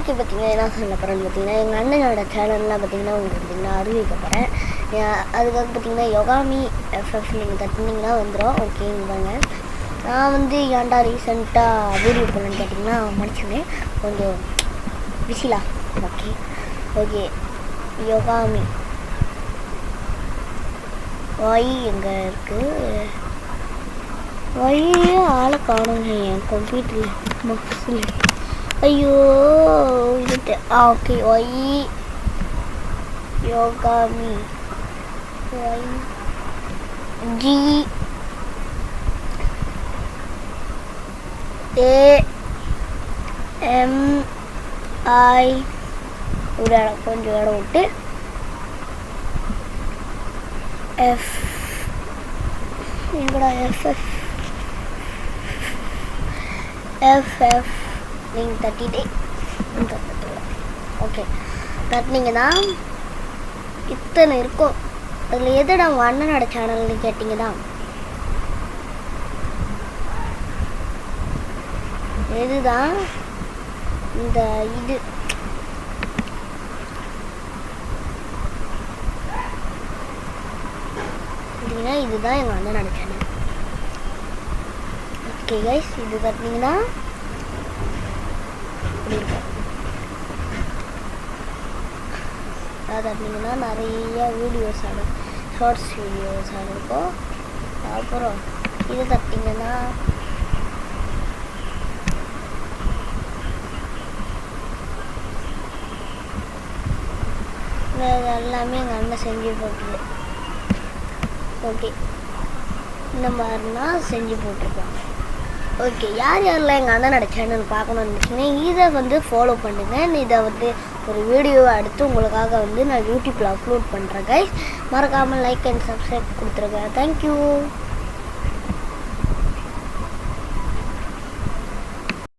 இன்றைக்கி பார்த்திங்கன்னா என்ன சொல்ல போகிறேன்னு பார்த்திங்கன்னா எங்கள் அண்ணனோட சேனல்லாம் பார்த்திங்கன்னா உங்களுக்கு பார்த்திங்கன்னா அறிவிக்க போகிறேன். அதுக்காக பார்த்திங்கன்னா யோகாமி எஃப்எஃப் நீங்கள் தட்டினீங்கன்னா வந்துடும். ஓகேங்க. நான் வந்து ஏன்டா ரீசெண்டாக வீடியோ பண்ணேன்னு கேட்டிங்கன்னா முடிச்சுனேன், கொஞ்சம் பிஸிலா. ஓகே யோகாமி ஒய் எங்கே இருக்குது? ஒய்யே ஆளை காணுங்க என் கம்ப்யூட்டரில் மக்ஸில். ஐயோ இது ஓகே ஒய் யோகாமி ஒய் ஜி AMI ஒரு இடம் கொஞ்சம் இடம் விட்டு எஃப் எங்கடா எஃப்எஃப் நீங்கள் தட்டிட்டே ஓகே தட்டினீங்கன்னா இத்தனை இருக்கும். அதில் எதுடா உங்கள் அண்ணனோட சேனல்னு கேட்டிங்கன்னா இதுதான் இந்த இது இதுதான் எங்கள் அண்ணனோட சேனல். ஓகே கைஸ், இது தட்டினீங்கன்னா அது தட்டினீங்கன்னா நிறைய வீடியோஸ் ஆடும், ஷார்ட்ஸ் வீடியோஸ் ஆடும். அப்புறம் இது தட்டிங்கன்னா எல்லாமே எங்கள் அண்ணன் செஞ்சு போட்டுரு. ஓகே இந்த மாதிரினா செஞ்சு போட்டிருப்பாங்க. ஓகே யாரெல்லாம் எங்கள் அண்ணனோட சேனல் பார்க்கணும்னு இருந்துச்சுன்னா இதை வந்து ஃபாலோ பண்ணுங்கள். இதை வந்து ஒரு வீடியோவை எடுத்து உங்களுக்காக வந்து நான் யூடியூப்பில் அப்லோட் பண்ணுறேன் கைஸ். மறக்காமல் லைக் அண்ட் சப்ஸ்கிரைப் கொடுத்துருங்க. தேங்க்யூ.